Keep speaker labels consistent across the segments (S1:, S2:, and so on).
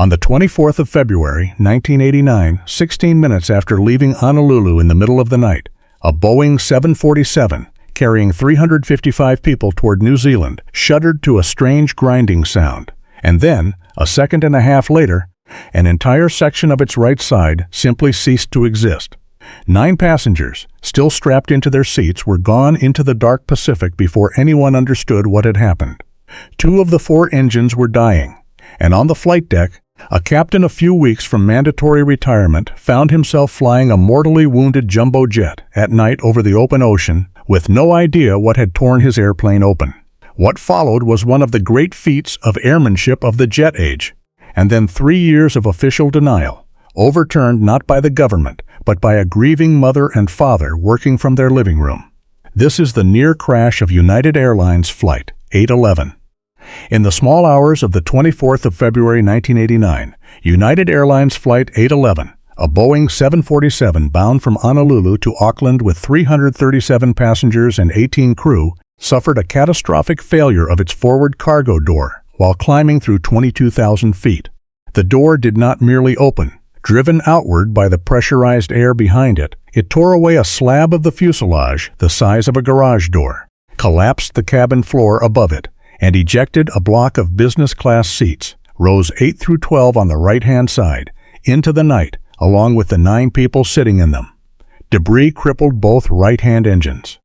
S1: On the 24th of February, 1989, 16 minutes after leaving Honolulu in the middle of the night, a Boeing 747, carrying 355 people toward New Zealand, shuddered to a strange grinding sound. And then, a second and a half later, an entire section of its right side simply ceased to exist. 9 passengers, still strapped into their seats, were gone into the dark Pacific before anyone understood what had happened. 2 of the 4 engines were dying, and on the flight deck, a captain a few weeks from mandatory retirement found himself flying a mortally wounded jumbo jet at night over the open ocean with no idea what had torn his airplane open. What followed was one of the great feats of airmanship of the jet age, and then 3 years of official denial, overturned not by the government, but by a grieving mother and father working from their living room. This is the near crash of United Airlines Flight 811. In the small hours of the 24th of February 1989, United Airlines Flight 811, a Boeing 747 bound from Honolulu to Auckland with 337 passengers and 18 crew, suffered a catastrophic failure of its forward cargo door while climbing through 22,000 feet. The door did not merely open. Driven outward by the pressurized air behind it, it tore away a slab of the fuselage the size of a garage door, collapsed the cabin floor above it, and ejected a block of business-class seats, rows 8 through 12 on the right-hand side, into the night, along with the 9 people sitting in them. Debris crippled both right-hand engines.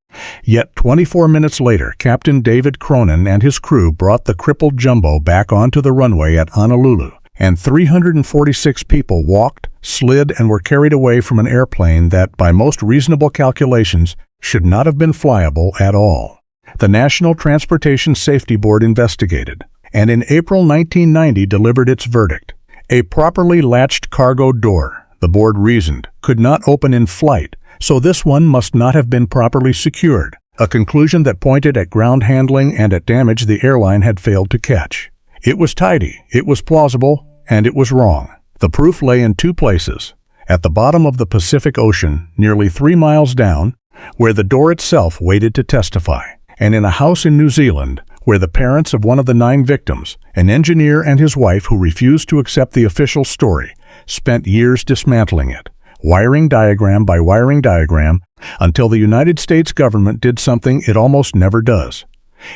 S1: Yet 24 minutes later, Captain David Cronin and his crew brought the crippled jumbo back onto the runway at Honolulu, and 346 people walked, slid, and were carried away from an airplane that, by most reasonable calculations, should not have been flyable at all. The National Transportation Safety Board investigated, and in April 1990 delivered its verdict. A properly latched cargo door, the board reasoned, could not open in flight, so this one must not have been properly secured, a conclusion that pointed at ground handling and at damage the airline had failed to catch. It was tidy, it was plausible, and it was wrong. The proof lay in 2 places: at the bottom of the Pacific Ocean, nearly 3 miles down, where the door itself waited to testify, and in a house in New Zealand, where the parents of one of the 9 victims, an engineer and his wife who refused to accept the official story, spent years dismantling it, wiring diagram by wiring diagram, until the United States government did something it almost never does.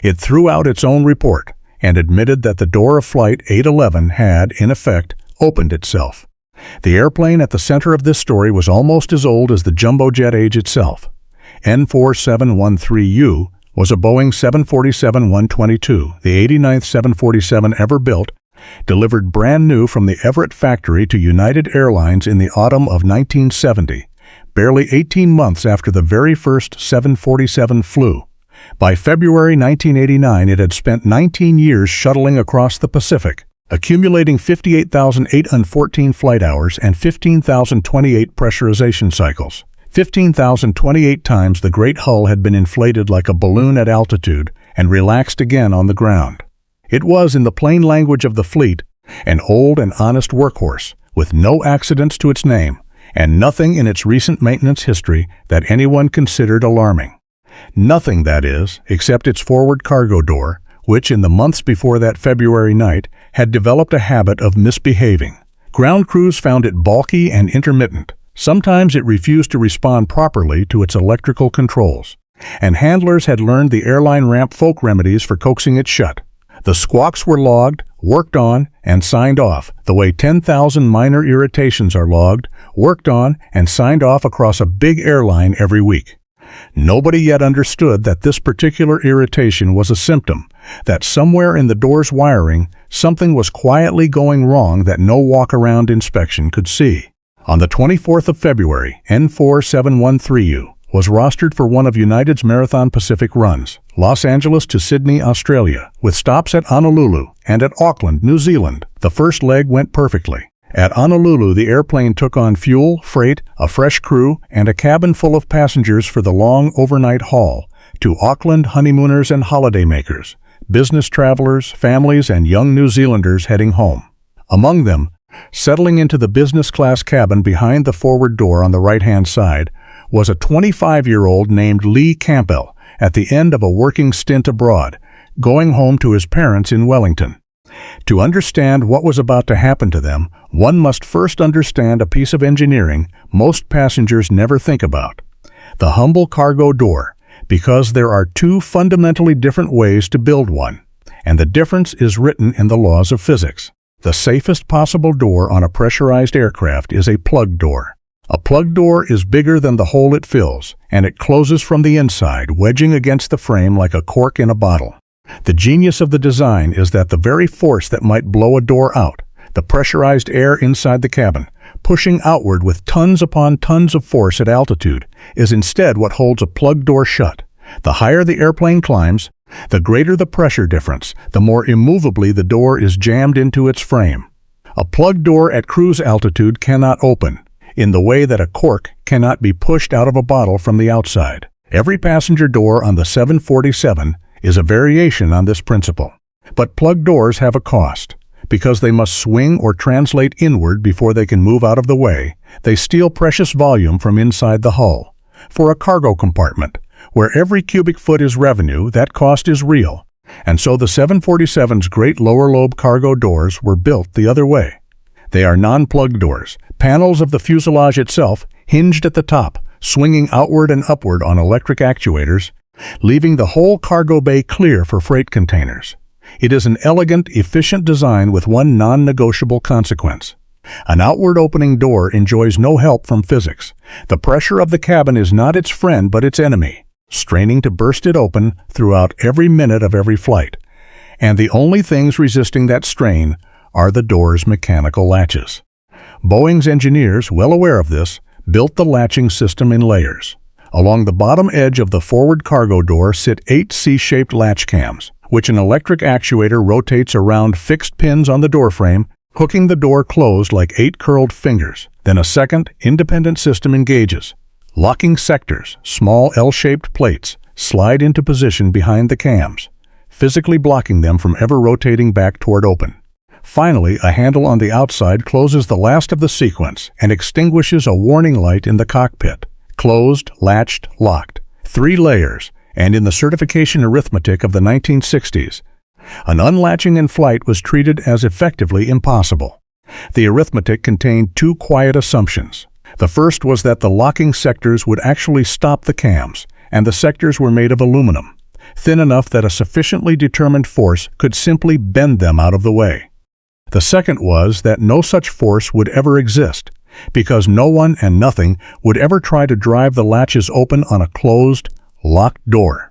S1: It threw out its own report and admitted that the door of Flight 811 had, in effect, opened itself. The airplane at the center of this story was almost as old as the jumbo jet age itself. N4713U was a Boeing 747-122, the 89th 747 ever built, delivered brand new from the Everett factory to United Airlines in the autumn of 1970, barely 18 months after the very first 747 flew. By February 1989, it had spent 19 years shuttling across the Pacific, accumulating 58,814 flight hours and 15,028 pressurization cycles. 15,028 times the great hull had been inflated like a balloon at altitude and relaxed again on the ground. It was, in the plain language of the fleet, an old and honest workhorse, with no accidents to its name, and nothing in its recent maintenance history that anyone considered alarming. Nothing, that is, except its forward cargo door, which in the months before that February night had developed a habit of misbehaving. Ground crews found it bulky and intermittent. Sometimes it refused to respond properly to its electrical controls, and handlers had learned the airline ramp folk remedies for coaxing it shut. The squawks were logged, worked on, and signed off, the way 10,000 minor irritations are logged, worked on, and signed off across a big airline every week. Nobody yet understood that this particular irritation was a symptom, that somewhere in the door's wiring, something was quietly going wrong that no walk-around inspection could see. On the 24th of February, N4713U was rostered for one of United's Marathon Pacific runs, Los Angeles to Sydney, Australia, with stops at Honolulu and at Auckland, New Zealand. The first leg went perfectly. At Honolulu, the airplane took on fuel, freight, a fresh crew, and a cabin full of passengers for the long overnight haul to Auckland honeymooners and holidaymakers, business travelers, families, and young New Zealanders heading home. Among them, settling into the business-class cabin behind the forward door on the right-hand side, was a 25-year-old named Lee Campbell at the end of a working stint abroad, going home to his parents in Wellington. To understand what was about to happen to them, one must first understand a piece of engineering most passengers never think about: the humble cargo door, because there are two fundamentally different ways to build one, and the difference is written in the laws of physics. The safest possible door on a pressurized aircraft is a plug door. A plug door is bigger than the hole it fills, and it closes from the inside, wedging against the frame like a cork in a bottle. The genius of the design is that the very force that might blow a door out, the pressurized air inside the cabin, pushing outward with tons upon tons of force at altitude, is instead what holds a plug door shut. The higher the airplane climbs, the greater the pressure difference, the more immovably the door is jammed into its frame. A plug door at cruise altitude cannot open, in the way that a cork cannot be pushed out of a bottle from the outside. Every passenger door on the 747 is a variation on this principle. But plug doors have a cost. Because they must swing or translate inward before they can move out of the way, they steal precious volume from inside the hull. For a cargo compartment, where every cubic foot is revenue, that cost is real. And so the 747's great lower lobe cargo doors were built the other way. They are non-plug doors, panels of the fuselage itself, hinged at the top, swinging outward and upward on electric actuators, leaving the whole cargo bay clear for freight containers. It is an elegant, efficient design with one non-negotiable consequence. An outward opening door enjoys no help from physics. The pressure of the cabin is not its friend but its enemy, straining to burst it open throughout every minute of every flight. And the only things resisting that strain are the door's mechanical latches. Boeing's engineers, well aware of this, built the latching system in layers. Along the bottom edge of the forward cargo door sit 8 C-shaped latch cams, which an electric actuator rotates around fixed pins on the doorframe, hooking the door closed like 8 curled fingers. Then a second, independent system engages. Locking sectors, small L-shaped plates, slide into position behind the cams, physically blocking them from ever rotating back toward open. Finally, a handle on the outside closes the last of the sequence and extinguishes a warning light in the cockpit. Closed, latched, locked. 3 layers, and in the certification arithmetic of the 1960s, an unlatching in flight was treated as effectively impossible. The arithmetic contained 2 quiet assumptions. The first was that the locking sectors would actually stop the cams, and the sectors were made of aluminum, thin enough that a sufficiently determined force could simply bend them out of the way. The second was that no such force would ever exist, because no one and nothing would ever try to drive the latches open on a closed, locked door.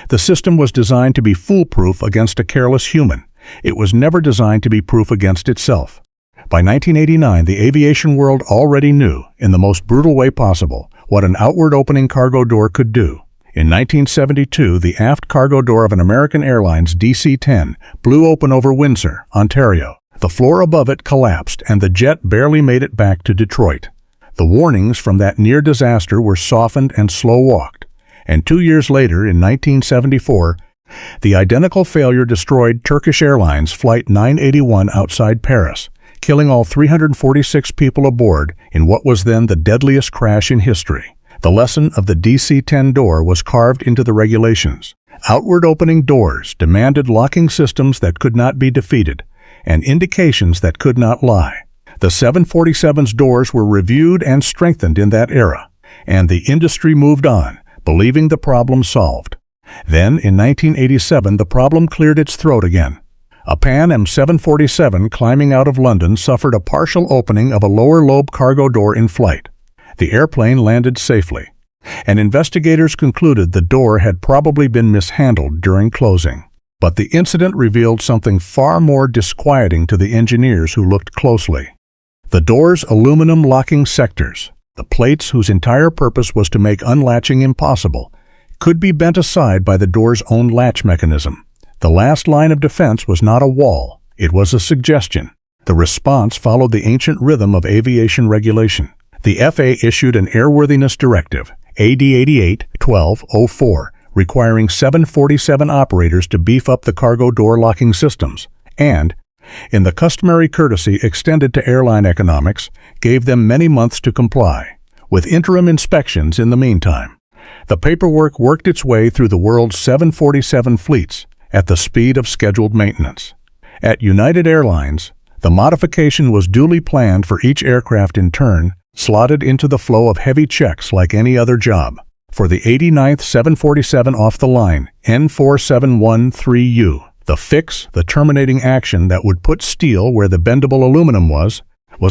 S1: The system was designed to be foolproof against a careless human. It was never designed to be proof against itself. By 1989, the aviation world already knew, in the most brutal way possible, what an outward opening cargo door could do. In 1972, the aft cargo door of an American Airlines DC-10 blew open over Windsor, Ontario. The floor above it collapsed, and the jet barely made it back to Detroit. The warnings from that near disaster were softened and slow-walked, and 2 years later, in 1974, the identical failure destroyed Turkish Airlines Flight 981 outside Paris, killing all 346 people aboard in what was then the deadliest crash in history. The lesson of the DC-10 door was carved into the regulations. Outward opening doors demanded locking systems that could not be defeated, and indications that could not lie. The 747's doors were reviewed and strengthened in that era, and the industry moved on, believing the problem solved. Then, in 1987, the problem cleared its throat again. A Pan Am 747 climbing out of London suffered a partial opening of a lower lobe cargo door in flight. The airplane landed safely, and investigators concluded the door had probably been mishandled during closing. But the incident revealed something far more disquieting to the engineers who looked closely. The door's aluminum locking sectors, the plates whose entire purpose was to make unlatching impossible, could be bent aside by the door's own latch mechanism. The last line of defense was not a wall, it was a suggestion. The response followed the ancient rhythm of aviation regulation. The FAA issued an Airworthiness Directive, AD 88-12-04, requiring 747 operators to beef up the cargo door locking systems, and, in the customary courtesy extended to airline economics, gave them many months to comply, with interim inspections in the meantime. The paperwork worked its way through the world's 747 fleets at the speed of scheduled maintenance. At United Airlines, the modification was duly planned for each aircraft in turn, slotted into the flow of heavy checks like any other job. For the 89th 747 off the line, N4713U, the fix, the terminating action that would put steel where the bendable aluminum was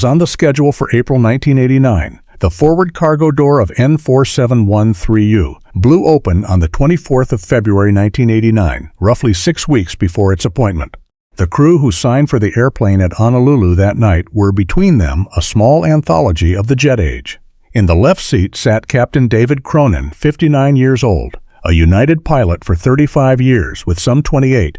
S1: on the schedule for April 1989. The forward cargo door of N4713U blew open on the 24th of February 1989, roughly 6 weeks before its appointment. The crew who signed for the airplane at Honolulu that night were between them a small anthology of the jet age. In the left seat sat Captain David Cronin, 59 years old, a United pilot for 35 years with some 28,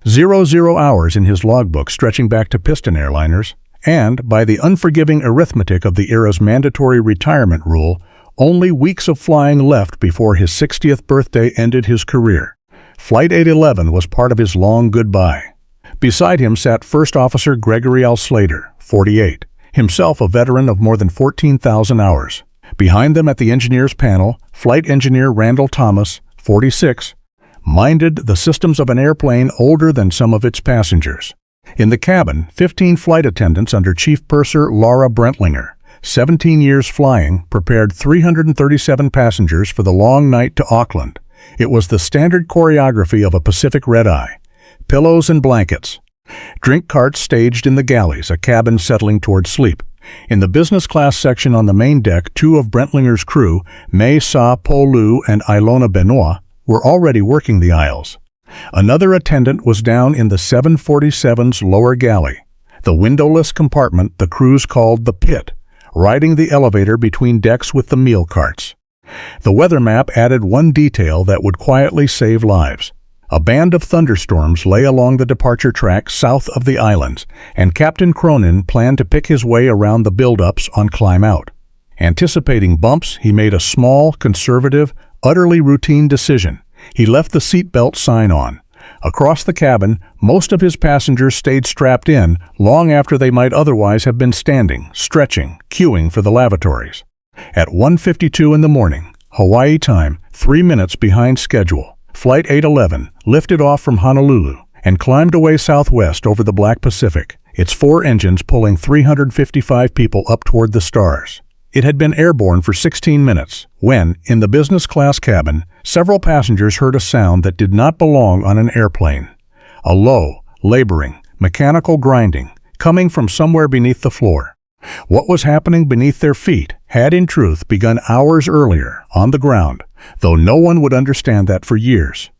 S1: 00 hours in his logbook stretching back to piston airliners, and, by the unforgiving arithmetic of the era's mandatory retirement rule, only weeks of flying left before his 60th birthday ended his career. Flight 811 was part of his long goodbye. Beside him sat First Officer Gregory L. Slater, 48, himself a veteran of more than 14,000 hours. Behind them at the engineers panel, Flight Engineer Randall Thomas, 46, minded the systems of an airplane older than some of its passengers. In the cabin, 15 flight attendants under Chief Purser Laura Brentlinger, 17 years flying, prepared 337 passengers for the long night to Auckland. It was the standard choreography of a Pacific red-eye. Pillows and blankets. Drink carts staged in the galleys, a cabin settling toward sleep. In the business class section on the main deck, 2 of Brentlinger's crew, May Sa Po Lu and Ilona Benoit, were already working the aisles. Another attendant was down in the 747's lower galley, the windowless compartment the crews called the pit, riding the elevator between decks with the meal carts. The weather map added one detail that would quietly save lives. A band of thunderstorms lay along the departure track south of the islands, and Captain Cronin planned to pick his way around the buildups on climb out. Anticipating bumps, he made a small, conservative, utterly routine decision. He left the seatbelt sign on. Across the cabin, most of his passengers stayed strapped in long after they might otherwise have been standing, stretching, queuing for the lavatories. At 1:52 in the morning, Hawaii time, 3 minutes behind schedule, Flight 811 lifted off from Honolulu and climbed away southwest over the Black Pacific, its 4 engines pulling 355 people up toward the stars. It had been airborne for 16 minutes when, in the business class cabin, several passengers heard a sound that did not belong on an airplane. A low, laboring, mechanical grinding coming from somewhere beneath the floor. What was happening beneath their feet had in truth begun hours earlier, on the ground, though no one would understand that for years.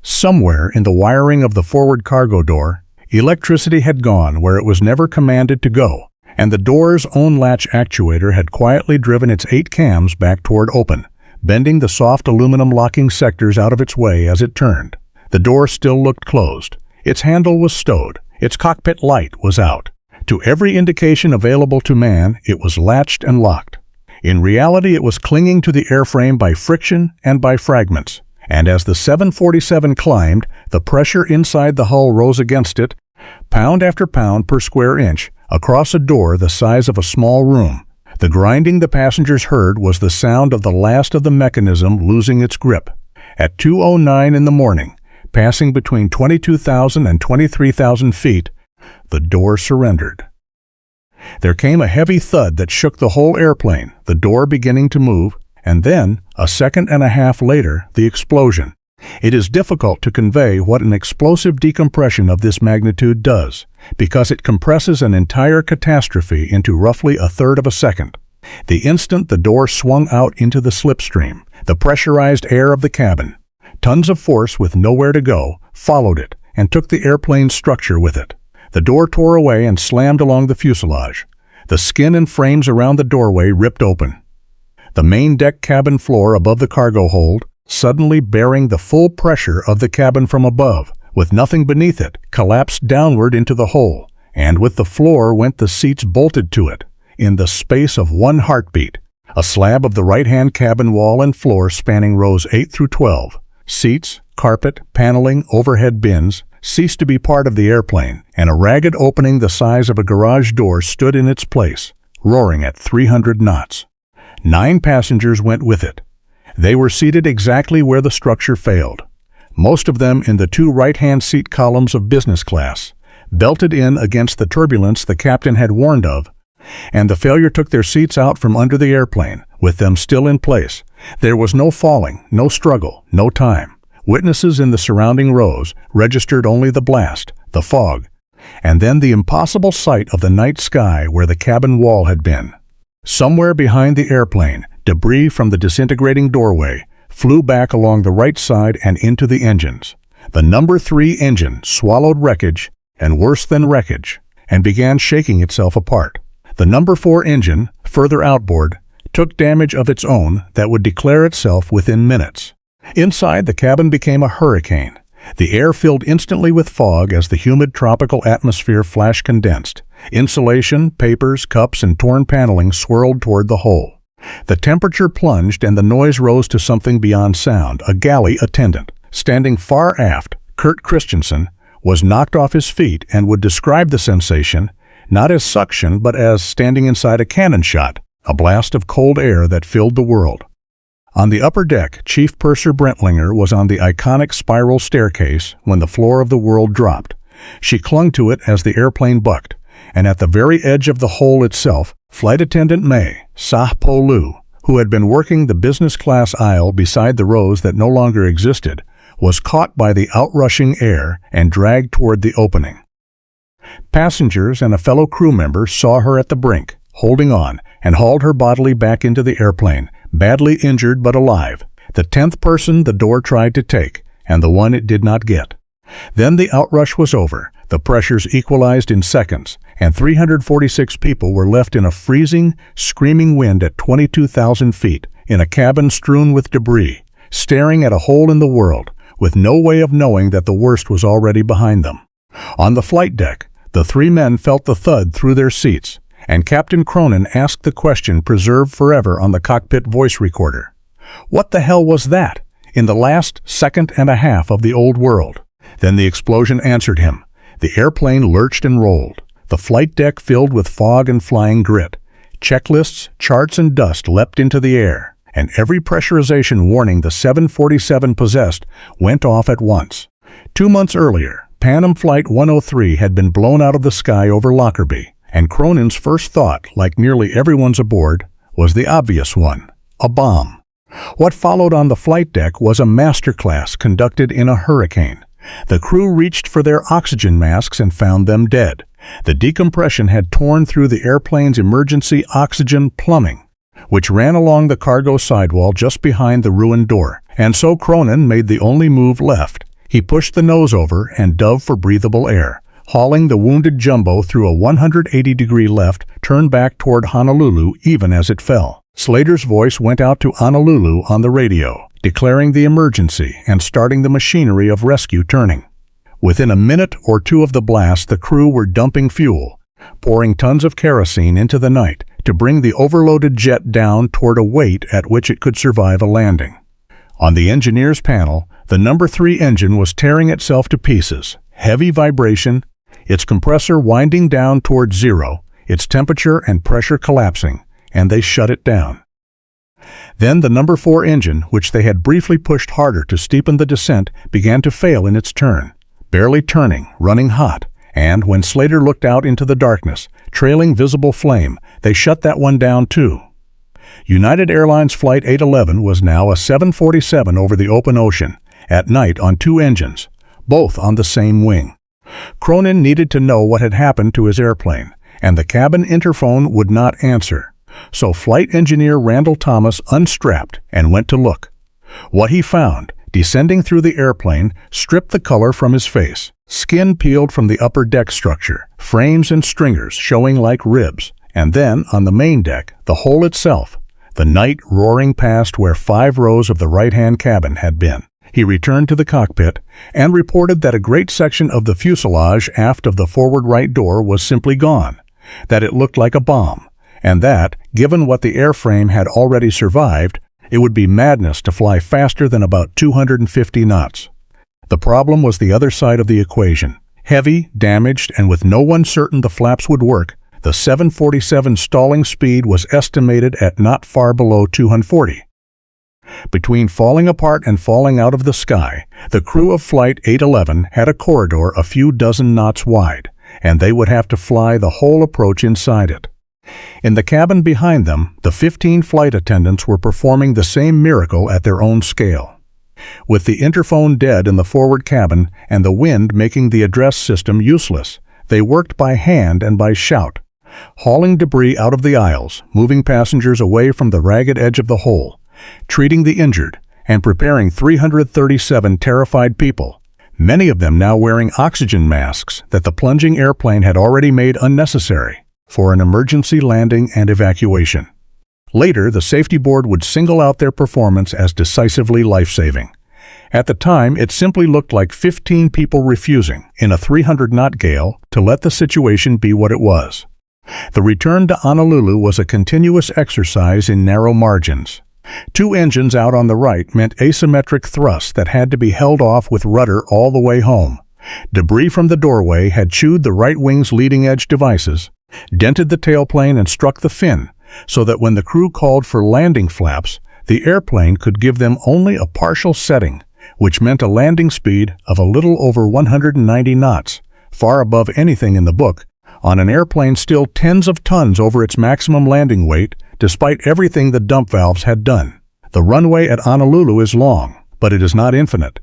S1: Somewhere in the wiring of the forward cargo door, electricity had gone where it was never commanded to go, and the door's own latch actuator had quietly driven its 8 cams back toward open, bending the soft aluminum locking sectors out of its way as it turned. The door still looked closed. Its handle was stowed. Its cockpit light was out. To every indication available to man, it was latched and locked. In reality, it was clinging to the airframe by friction and by fragments, and as the 747 climbed, the pressure inside the hull rose against it, pound after pound per square inch, across a door the size of a small room. The grinding the passengers heard was the sound of the last of the mechanism losing its grip. At 2:09 in the morning, passing between 22,000 and 23,000 feet, the door surrendered. There came a heavy thud that shook the whole airplane, the door beginning to move, and then, a second and a half later, the explosion. It is difficult to convey what an explosive decompression of this magnitude does, because it compresses an entire catastrophe into roughly a third of a second. The instant the door swung out into the slipstream, the pressurized air of the cabin, tons of force with nowhere to go, followed it and took the airplane's structure with it. The door tore away and slammed along the fuselage. The skin and frames around the doorway ripped open. The main deck cabin floor above the cargo hold, suddenly bearing the full pressure of the cabin from above, with nothing beneath it, collapsed downward into the hole, and with the floor went the seats bolted to it, in the space of one heartbeat. A slab of the right-hand cabin wall and floor spanning rows 8 through 12. Seats, carpet, paneling, overhead bins, ceased to be part of the airplane, and a ragged opening the size of a garage door stood in its place, roaring at 300 knots. 9 passengers went with it. They were seated exactly where the structure failed, most of them in the 2 right-hand seat columns of business class, belted in against the turbulence the captain had warned of, and the failure took their seats out from under the airplane, with them still in place. There was no falling, no struggle, no time. Witnesses in the surrounding rows registered only the blast, the fog, and then the impossible sight of the night sky where the cabin wall had been. Somewhere behind the airplane, debris from the disintegrating doorway flew back along the right side and into the engines. The number 3 engine swallowed wreckage, and worse than wreckage, and began shaking itself apart. The number 4 engine, further outboard, took damage of its own that would declare itself within minutes. Inside, the cabin became a hurricane. The air filled instantly with fog as the humid tropical atmosphere flash condensed. Insulation, papers, cups, and torn paneling swirled toward the hole. The temperature plunged and the noise rose to something beyond sound. A galley attendant, standing far aft, Kurt Christensen, was knocked off his feet and would describe the sensation not as suction but as standing inside a cannon shot, a blast of cold air that filled the world. On the upper deck, Chief Purser Brentlinger was on the iconic spiral staircase when the floor of the world dropped. She clung to it as the airplane bucked, and at the very edge of the hole itself, Flight Attendant May Sah-Po Lu, who had been working the business class aisle beside the rows that no longer existed, was caught by the outrushing air and dragged toward the opening. Passengers and a fellow crew member saw her at the brink, holding on, and hauled her bodily back into the airplane, badly injured but alive, the 10th person the door tried to take, and the one it did not get. Then the outrush was over, the pressures equalized in seconds, and 346 people were left in a freezing, screaming wind at 22,000 feet, in a cabin strewn with debris, staring at a hole in the world, with no way of knowing that the worst was already behind them. On the flight deck, the 3 men felt the thud through their seats, and Captain Cronin asked the question preserved forever on the cockpit voice recorder. What the hell was that, in the last second and a half of the old world? Then the explosion answered him. The airplane lurched and rolled, the flight deck filled with fog and flying grit. Checklists, charts, and dust leapt into the air, and every pressurization warning the 747 possessed went off at once. 2 months earlier, Pan Am Flight 103 had been blown out of the sky over Lockerbie, and Cronin's first thought, like nearly everyone's aboard, was the obvious one: a bomb. What followed on the flight deck was a masterclass conducted in a hurricane. The crew reached for their oxygen masks and found them dead. The decompression had torn through the airplane's emergency oxygen plumbing, which ran along the cargo sidewall just behind the ruined door, and so Cronin made the only move left. He pushed the nose over and dove for breathable air, hauling the wounded jumbo through a 180-degree left turn back toward Honolulu even as it fell. Slater's voice went out to Honolulu on the radio, declaring the emergency and starting the machinery of rescue turning. Within a minute or two of the blast, the crew were dumping fuel, pouring tons of kerosene into the night to bring the overloaded jet down toward a weight at which it could survive a landing. On the engineer's panel, the number 3 engine was tearing itself to pieces, heavy vibration, its compressor winding down toward zero, its temperature and pressure collapsing, and they shut it down. Then the number 4 engine, which they had briefly pushed harder to steepen the descent, began to fail in its turn, barely turning, running hot, and when Slater looked out into the darkness, trailing visible flame, they shut that one down too. United Airlines Flight 811 was now a 747 over the open ocean, at night on 2 engines, both on the same wing. Cronin needed to know what had happened to his airplane, and the cabin interphone would not answer. So Flight Engineer Randall Thomas unstrapped and went to look. What he found, descending through the airplane, stripped the color from his face. Skin peeled from the upper deck structure, frames and stringers showing like ribs, and then, on the main deck, the hole itself, the night roaring past where 5 rows of the right-hand cabin had been. He returned to the cockpit and reported that a great section of the fuselage aft of the forward right door was simply gone, that it looked like a bomb, and that, given what the airframe had already survived, it would be madness to fly faster than about 250 knots. The problem was the other side of the equation. Heavy, damaged, and with no one certain the flaps would work, the 747's stalling speed was estimated at not far below 240. Between falling apart and falling out of the sky, the crew of Flight 811 had a corridor a few dozen knots wide, and they would have to fly the whole approach inside it. In the cabin behind them, the 15 flight attendants were performing the same miracle at their own scale. With the interphone dead in the forward cabin and the wind making the address system useless, they worked by hand and by shout, hauling debris out of the aisles, moving passengers away from the ragged edge of the hole, treating the injured, and preparing 337 terrified people, many of them now wearing oxygen masks that the plunging airplane had already made unnecessary, for an emergency landing and evacuation. Later, the safety board would single out their performance as decisively life-saving. At the time, it simply looked like 15 people refusing, in a 300-knot gale, to let the situation be what it was. The return to Honolulu was a continuous exercise in narrow margins. 2 engines out on the right meant asymmetric thrust that had to be held off with rudder all the way home. Debris from the doorway had chewed the right wing's leading-edge devices, dented the tailplane and struck the fin, so that when the crew called for landing flaps, the airplane could give them only a partial setting, which meant a landing speed of a little over 190 knots, far above anything in the book, on an airplane still tens of tons over its maximum landing weight, despite everything the dump valves had done. The runway at Honolulu is long, but it is not infinite,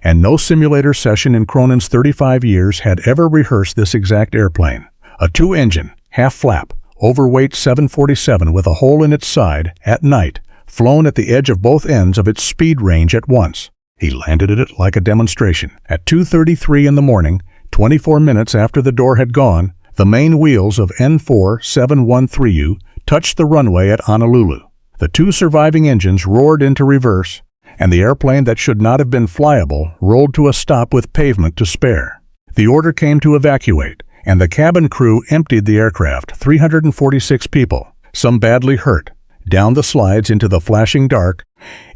S1: and no simulator session in Cronin's 35 years had ever rehearsed this exact airplane. A 2-engine, half-flap, overweight 747 with a hole in its side, at night, flown at the edge of both ends of its speed range at once. He landed it like a demonstration. At 2:33 in the morning, 24 minutes after the door had gone, the main wheels of N4713U touched the runway at Honolulu. The 2 surviving engines roared into reverse, and the airplane that should not have been flyable rolled to a stop with pavement to spare. The order came to evacuate, and the cabin crew emptied the aircraft, 346 people, some badly hurt, down the slides into the flashing dark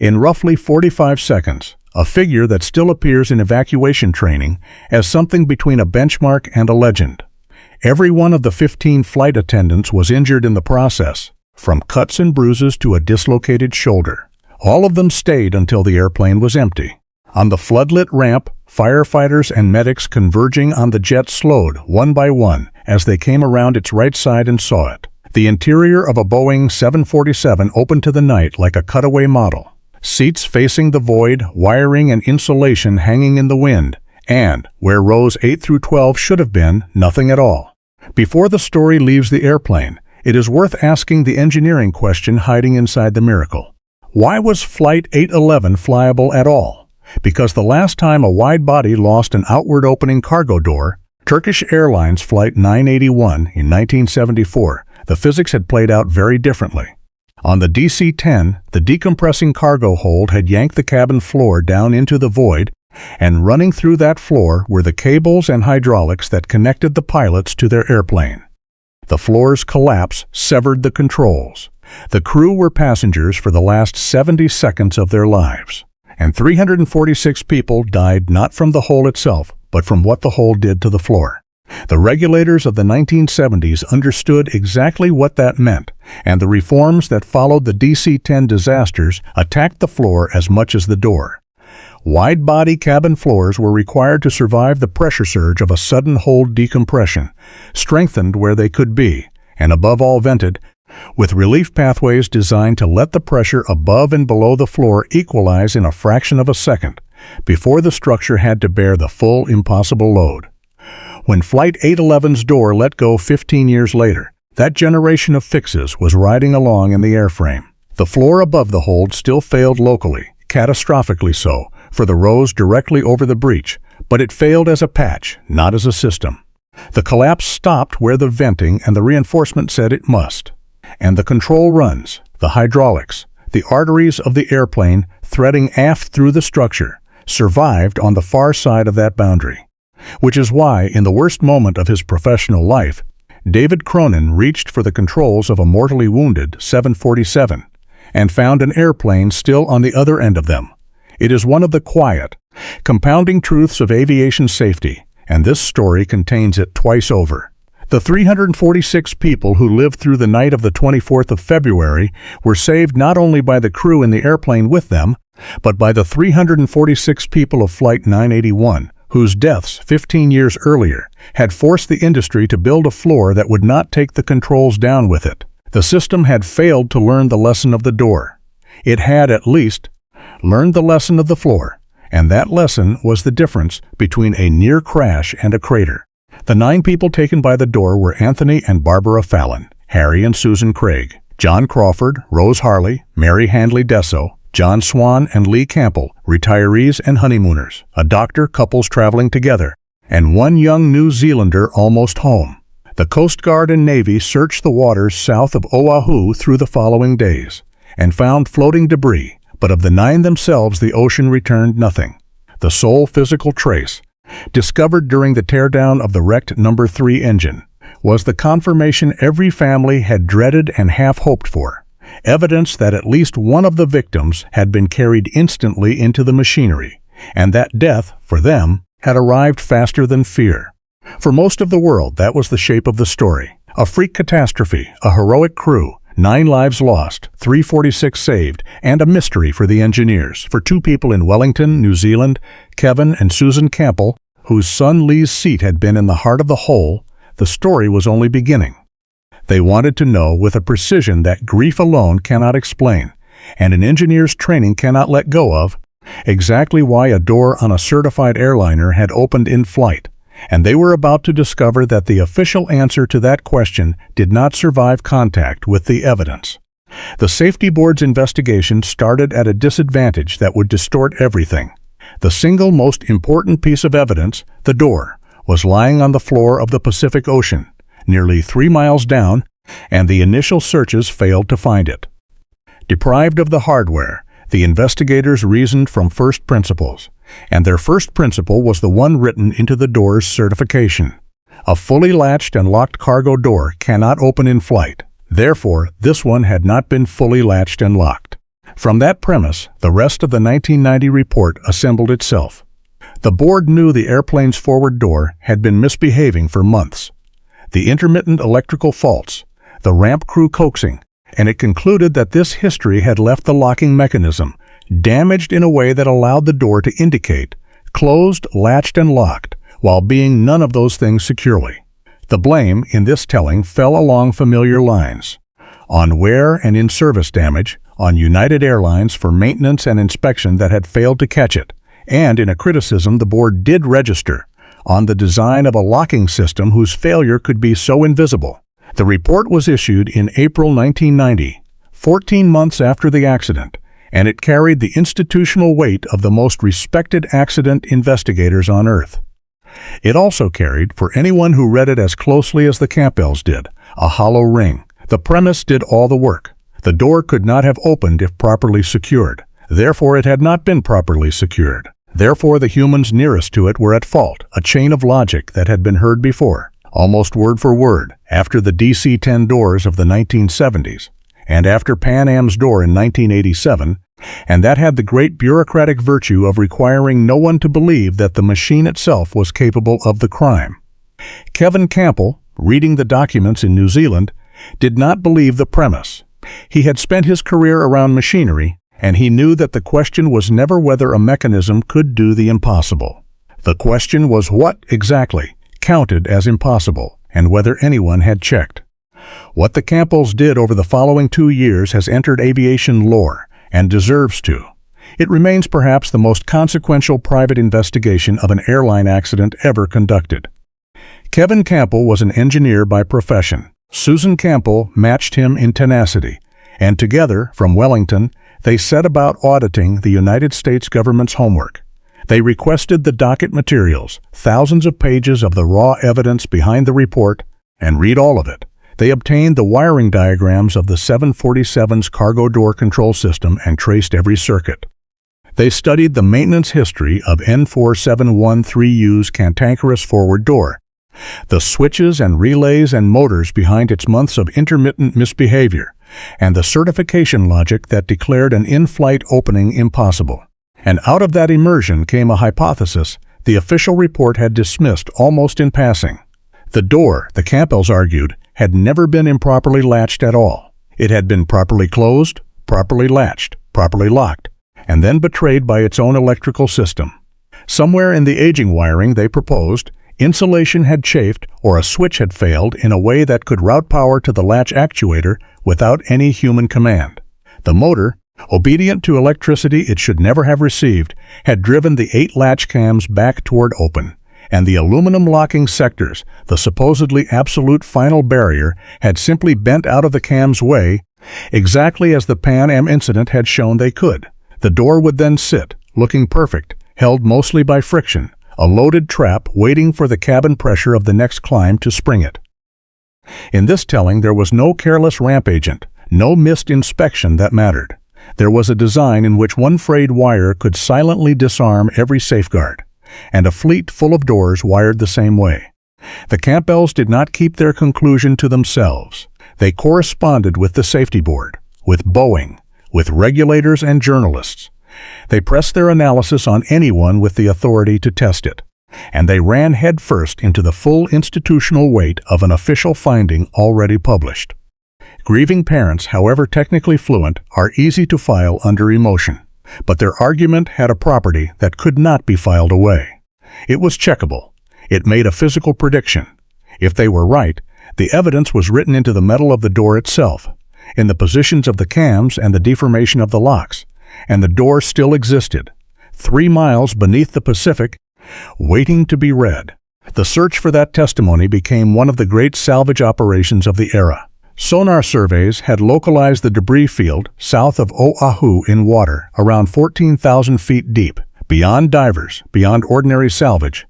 S1: in roughly 45 seconds, a figure that still appears in evacuation training as something between a benchmark and a legend. Every one of the 15 flight attendants was injured in the process, from cuts and bruises to a dislocated shoulder. All of them stayed until the airplane was empty. On the floodlit ramp, firefighters and medics converging on the jet slowed one by one as they came around its right side and saw it. The interior of a Boeing 747 opened to the night like a cutaway model. Seats facing the void, wiring and insulation hanging in the wind, and, where rows 8 through 12 should have been, nothing at all. Before the story leaves the airplane, it is worth asking the engineering question hiding inside the miracle. Why was Flight 811 flyable at all? Because the last time a wide body lost an outward opening cargo door, Turkish Airlines Flight 981 in 1974, the physics had played out very differently. On the DC-10, the decompressing cargo hold had yanked the cabin floor down into the void, and running through that floor were the cables and hydraulics that connected the pilots to their airplane. The floor's collapse severed the controls. The crew were passengers for the last 70 seconds of their lives, and 346 people died not from the hole itself, but from what the hole did to the floor. The regulators of the 1970s understood exactly what that meant, and the reforms that followed the DC-10 disasters attacked the floor as much as the door. Wide-body cabin floors were required to survive the pressure surge of a sudden hold decompression, strengthened where they could be, and above all vented, with relief pathways designed to let the pressure above and below the floor equalize in a fraction of a second, before the structure had to bear the full impossible load. When Flight 811's door let go 15 years later, that generation of fixes was riding along in the airframe. The floor above the hold still failed locally, catastrophically so, for the rows directly over the breach, but it failed as a patch, not as a system. The collapse stopped where the venting and the reinforcement said it must. And the control runs, the hydraulics, the arteries of the airplane threading aft through the structure, survived on the far side of that boundary. Which is why, in the worst moment of his professional life, David Cronin reached for the controls of a mortally wounded 747 and found an airplane still on the other end of them. It is one of the quiet, compounding truths of aviation safety, and this story contains it twice over. The 346 people who lived through the night of the 24th of February were saved not only by the crew in the airplane with them, but by the 346 people of Flight 981 whose deaths 15 years earlier had forced the industry to build a floor that would not take the controls down with it. The system had failed to learn the lesson of the door. It had, at least, learned the lesson of the floor, and that lesson was the difference between a near crash and a crater. The 9 people taken by the door were Anthony and Barbara Fallon, Harry and Susan Craig, John Crawford, Rose Harley, Mary Handley Desso, John Swan and Lee Campbell, retirees and honeymooners, a doctor, couples traveling together, and 1 young New Zealander almost home. The Coast Guard and Navy searched the waters south of Oahu through the following days and found floating debris, but of the 9 themselves the ocean returned nothing. The sole physical trace, discovered during the teardown of the wrecked No. 3 engine, was the confirmation every family had dreaded and half hoped for. Evidence that at least one of the victims had been carried instantly into the machinery, and that death, for them, had arrived faster than fear. For most of the world, that was the shape of the story. A freak catastrophe, a heroic crew, 9 lives lost, 346 saved, and a mystery for the engineers, for 2 people in Wellington, New Zealand, Kevin and Susan Campbell, whose son Lee's seat had been in the heart of the hole. The story was only beginning. They wanted to know with a precision that grief alone cannot explain, and an engineer's training cannot let go of, exactly why a door on a certified airliner had opened in flight, and they were about to discover that the official answer to that question did not survive contact with the evidence. The Safety Board's investigation started at a disadvantage that would distort everything. The single most important piece of evidence, the door, was lying on the floor of the Pacific Ocean, nearly 3 miles down, and the initial searches failed to find it. Deprived of the hardware, the investigators reasoned from first principles, and their first principle was the one written into the door's certification. A fully latched and locked cargo door cannot open in flight. Therefore, this one had not been fully latched and locked. From that premise, the rest of the 1990 report assembled itself. The board knew the airplane's forward door had been misbehaving for months. The intermittent electrical faults, the ramp crew coaxing, and it concluded that this history had left the locking mechanism damaged in a way that allowed the door to indicate closed, latched, and locked, while being none of those things securely. The blame, in this telling, fell along familiar lines. On wear and in-service damage, on United Airlines for maintenance and inspection that had failed to catch it, and in a criticism the board did register, on the design of a locking system whose failure could be so invisible. The report was issued in April 1990, 14 months after the accident, and it carried the institutional weight of the most respected accident investigators on Earth. It also carried, for anyone who read it as closely as the Campbells did, a hollow ring. The premise did all the work. The door could not have opened if properly secured. Therefore, it had not been properly secured. Therefore, the humans nearest to it were at fault, a chain of logic that had been heard before, almost word for word, after the DC-10 doors of the 1970s, and after Pan Am's door in 1987, and that had the great bureaucratic virtue of requiring no one to believe that the machine itself was capable of the crime. Kevin Campbell, reading the documents in New Zealand, did not believe the premise. He had spent his career around machinery, and he knew that the question was never whether a mechanism could do the impossible. The question was what, exactly, counted as impossible, and whether anyone had checked. What the Campbells did over the following 2 years has entered aviation lore, and deserves to. It remains perhaps the most consequential private investigation of an airline accident ever conducted. Kevin Campbell was an engineer by profession. Susan Campbell matched him in tenacity, and together, from Wellington, they set about auditing the United States government's homework. They requested the docket materials, thousands of pages of the raw evidence behind the report, and read all of it. They obtained the wiring diagrams of the 747's cargo door control system and traced every circuit. They studied the maintenance history of N4713U's cantankerous forward door, the switches and relays and motors behind its months of intermittent misbehavior, and the certification logic that declared an in-flight opening impossible. And out of that immersion came a hypothesis the official report had dismissed almost in passing. The door, the Campbells argued, had never been improperly latched at all. It had been properly closed, properly latched, properly locked, and then betrayed by its own electrical system. Somewhere in the aging wiring, they proposed, insulation had chafed or a switch had failed in a way that could route power to the latch actuator without any human command. The motor, obedient to electricity it should never have received, had driven the 8 latch cams back toward open, and the aluminum locking sectors, the supposedly absolute final barrier, had simply bent out of the cam's way, exactly as the Pan Am incident had shown they could. The door would then sit, looking perfect, held mostly by friction, a loaded trap waiting for the cabin pressure of the next climb to spring it. In this telling, there was no careless ramp agent, no missed inspection that mattered. There was a design in which one frayed wire could silently disarm every safeguard, and a fleet full of doors wired the same way. The Campbells did not keep their conclusion to themselves. They corresponded with the safety board, with Boeing, with regulators and journalists. They pressed their analysis on anyone with the authority to test it, and they ran headfirst into the full institutional weight of an official finding already published. Grieving parents, however technically fluent, are easy to file under emotion, but their argument had a property that could not be filed away. It was checkable. It made a physical prediction. If they were right, the evidence was written into the metal of the door itself, in the positions of the cams and the deformation of the locks, and the door still existed, 3 miles beneath the Pacific, waiting to be read. The search for that testimony became one of the great salvage operations of the era. Sonar surveys had localized the debris field south of Oahu in water around 14,000 feet deep, beyond divers, beyond ordinary salvage,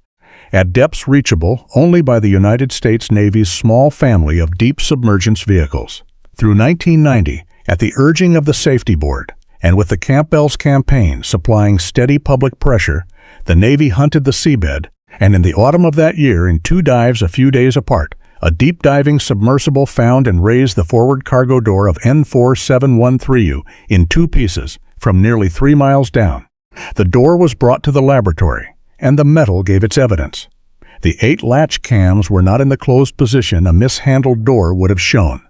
S1: at depths reachable only by the United States Navy's small family of deep submergence vehicles. Through 1990, at the urging of the Safety Board, and with the Campbells' campaign supplying steady public pressure, the Navy hunted the seabed, and in the autumn of that year, in 2 dives a few days apart, a deep-diving submersible found and raised the forward cargo door of N4713U in 2 pieces from nearly 3 miles down. The door was brought to the laboratory, and the metal gave its evidence. The 8 latch cams were not in the closed position a mishandled door would have shown.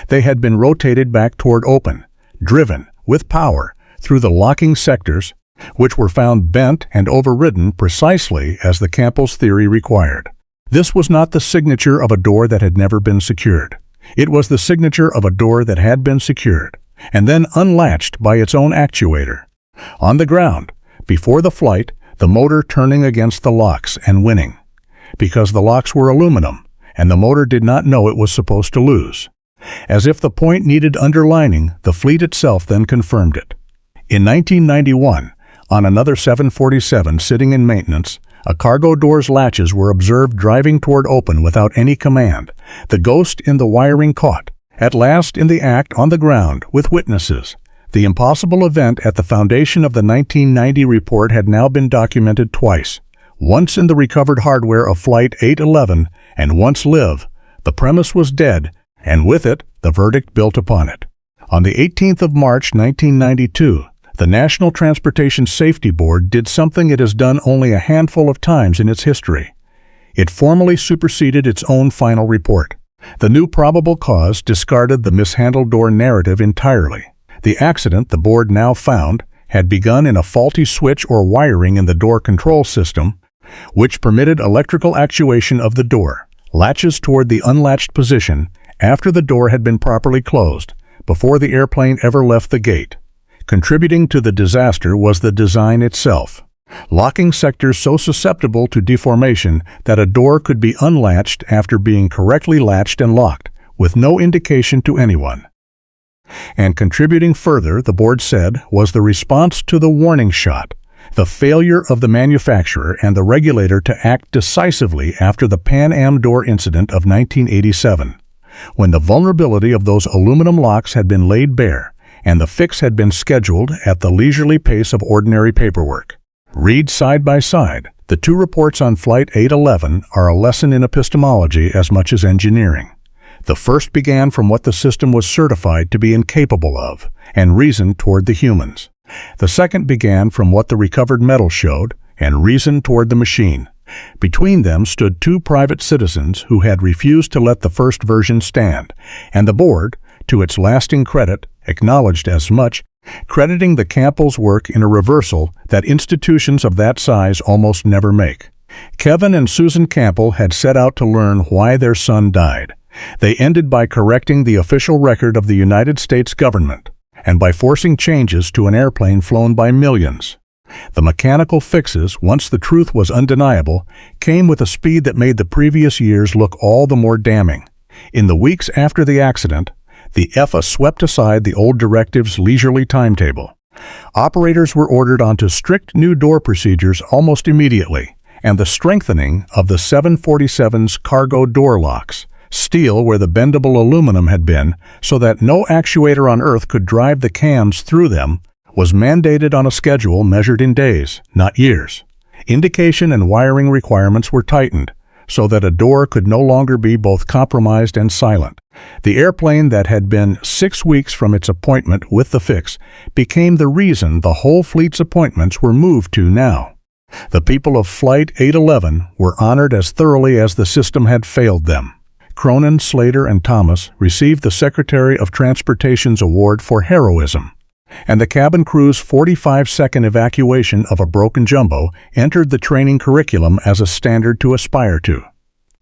S1: They had been rotated back toward open, driven, with power, through the locking sectors, which were found bent and overridden precisely as the Campbell's theory required. This was not the signature of a door that had never been secured. It was the signature of a door that had been secured, and then unlatched by its own actuator. On the ground, before the flight, the motor turning against the locks and winning, because the locks were aluminum, and the motor did not know it was supposed to lose. As if the point needed underlining, the fleet itself then confirmed it. In 1991, on another 747 sitting in maintenance, a cargo door's latches were observed driving toward open without any command, the ghost in the wiring caught, at last in the act on the ground, with witnesses. The impossible event at the foundation of the 1990 report had now been documented twice, once in the recovered hardware of Flight 811, and once live. The premise was dead, and with it, the verdict built upon it. On the 18th of March, 1992, the National Transportation Safety Board did something it has done only a handful of times in its history. It formally superseded its own final report. The new probable cause discarded the mishandled door narrative entirely. The accident, the board now found, had begun in a faulty switch or wiring in the door control system, which permitted electrical actuation of the door, latches toward the unlatched position, after the door had been properly closed, before the airplane ever left the gate. Contributing to the disaster was the design itself, locking sectors so susceptible to deformation that a door could be unlatched after being correctly latched and locked, with no indication to anyone. And contributing further, the board said, was the response to the warning shot, the failure of the manufacturer and the regulator to act decisively after the Pan Am door incident of 1987, when the vulnerability of those aluminum locks had been laid bare, and the fix had been scheduled at the leisurely pace of ordinary paperwork. Read side by side. The 2 reports on Flight 811 are a lesson in epistemology as much as engineering. The first began from what the system was certified to be incapable of, and reasoned toward the humans. The second began from what the recovered metal showed, and reasoned toward the machine. Between them stood 2 private citizens who had refused to let the first version stand, and the board, to its lasting credit, acknowledged as much crediting the Campbells' work in a reversal that institutions of that size almost never make. Kevin and Susan Campbell had set out to learn why their son died. They ended by correcting the official record of the United States government and by forcing changes to an airplane flown by millions. The mechanical fixes, once the truth was undeniable, came with a speed that made the previous years look all the more damning. In the weeks after the accident, the FAA swept aside the old directive's leisurely timetable. Operators were ordered onto strict new door procedures almost immediately, and the strengthening of the 747's cargo door locks, steel where the bendable aluminum had been, so that no actuator on Earth could drive the cams through them, was mandated on a schedule measured in days, not years. Indication and wiring requirements were tightened, so that a door could no longer be both compromised and silent. The airplane that had been 6 weeks from its appointment with the fix became the reason the whole fleet's appointments were moved to now. The people of Flight 811 were honored as thoroughly as the system had failed them. Cronin, Slater, and Thomas received the Secretary of Transportation's Award for Heroism, and the cabin crew's 45-second evacuation of a broken jumbo entered the training curriculum as a standard to aspire to.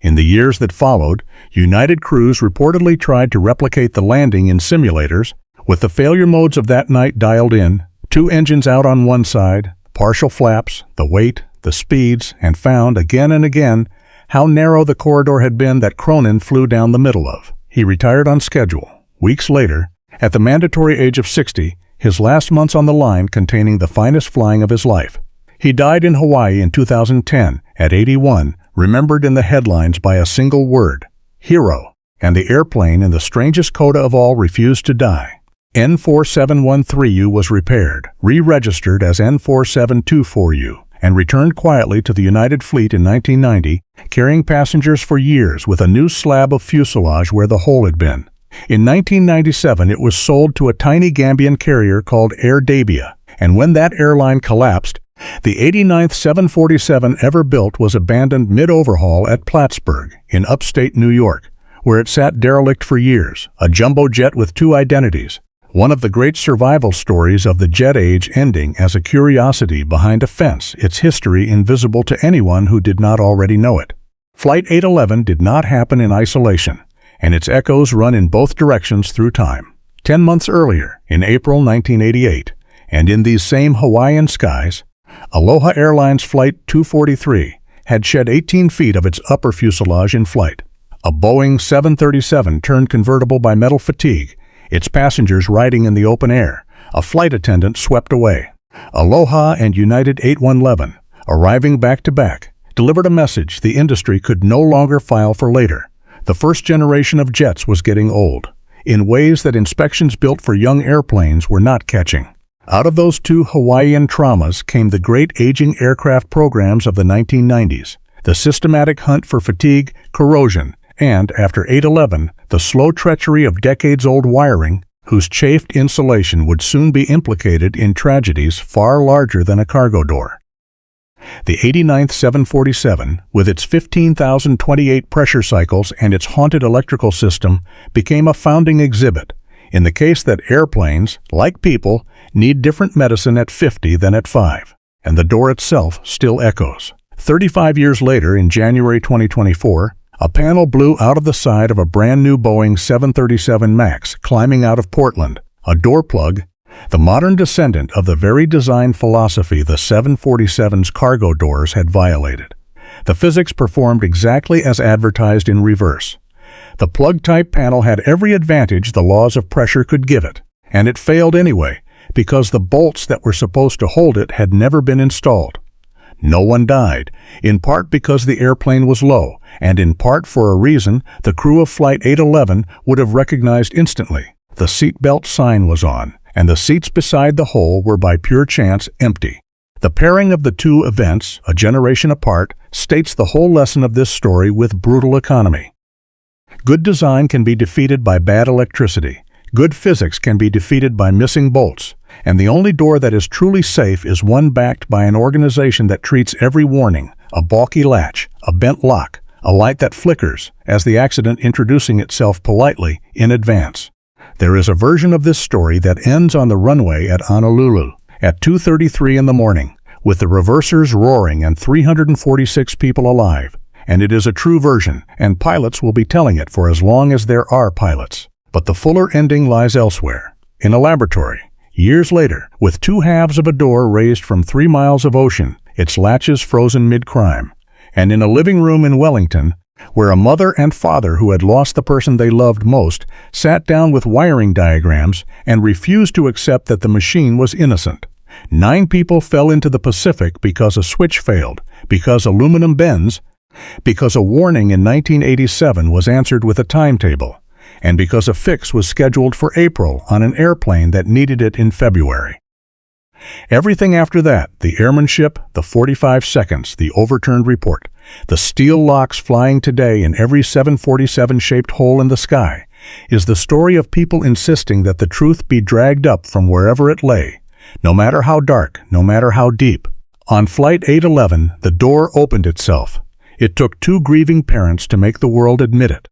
S1: In the years that followed, United crews reportedly tried to replicate the landing in simulators, with the failure modes of that night dialed in, 2 engines out on one side, partial flaps, the weight, the speeds, and found again and again how narrow the corridor had been that Cronin flew down the middle of. He retired on schedule. Weeks later, at the mandatory age of 60, his last months on the line containing the finest flying of his life. He died in Hawaii in 2010, at 81, remembered in the headlines by a single word, hero, and the airplane in the strangest coda of all refused to die. N4713U was repaired, re-registered as N4724U, and returned quietly to the United Fleet in 1990, carrying passengers for years with a new slab of fuselage where the hole had been. In 1997, it was sold to a tiny Gambian carrier called Air Dabia, and when that airline collapsed, the 89th 747 ever built was abandoned mid-overhaul at Plattsburgh, in upstate New York, where it sat derelict for years, a jumbo jet with 2 identities. One of the great survival stories of the jet age ending as a curiosity behind a fence, its history invisible to anyone who did not already know it. Flight 811 did not happen in isolation, and its echoes run in both directions through time. 10 months earlier, in April 1988, and in these same Hawaiian skies, Aloha Airlines Flight 243 had shed 18 feet of its upper fuselage in flight. A Boeing 737 turned convertible by metal fatigue, its passengers riding in the open air, a flight attendant swept away. Aloha and United 8111, arriving back-to-back, delivered a message the industry could no longer file for later. The first generation of jets was getting old, in ways that inspections built for young airplanes were not catching. Out of those 2 Hawaiian traumas came the great aging aircraft programs of the 1990s, the systematic hunt for fatigue, corrosion, and, after 8/11, the slow treachery of decades-old wiring, whose chafed insulation would soon be implicated in tragedies far larger than a cargo door. The 89th 747, with its 15,028 pressure cycles and its haunted electrical system, became a founding exhibit, in the case that airplanes, like people, need different medicine at 50 than at 5, and the door itself still echoes. 35 years later, in January 2024, a panel blew out of the side of a brand-new Boeing 737 MAX climbing out of Portland, a door plug, the modern descendant of the very design philosophy the 747's cargo doors had violated. The physics performed exactly as advertised in reverse. The plug-type panel had every advantage the laws of pressure could give it, and it failed anyway, because the bolts that were supposed to hold it had never been installed. No one died, in part because the airplane was low, and in part for a reason the crew of Flight 811 would have recognized instantly. The seatbelt sign was on, and the seats beside the hole were by pure chance empty. The pairing of the 2 events, a generation apart, states the whole lesson of this story with brutal economy. Good design can be defeated by bad electricity. Good physics can be defeated by missing bolts, and the only door that is truly safe is one backed by an organization that treats every warning, a balky latch, a bent lock, a light that flickers, as the accident introducing itself politely in advance. There is a version of this story that ends on the runway at Honolulu at 2:33 in the morning, with the reversers roaring and 346 people alive. And it is a true version, and pilots will be telling it for as long as there are pilots. But the fuller ending lies elsewhere, in a laboratory, years later, with two halves of a door raised from 3 miles of ocean, its latches frozen mid-crime, and in a living room in Wellington, where a mother and father who had lost the person they loved most sat down with wiring diagrams and refused to accept that the machine was innocent. 9 people fell into the Pacific because a switch failed, because aluminum bends, because a warning in 1987 was answered with a timetable, and because a fix was scheduled for April on an airplane that needed it in February. Everything after that, the airmanship, the 45 seconds, the overturned report, the steel locks flying today in every 747-shaped hole in the sky, is the story of people insisting that the truth be dragged up from wherever it lay, no matter how dark, no matter how deep. On Flight 811, the door opened itself. It took 2 grieving parents to make the world admit it.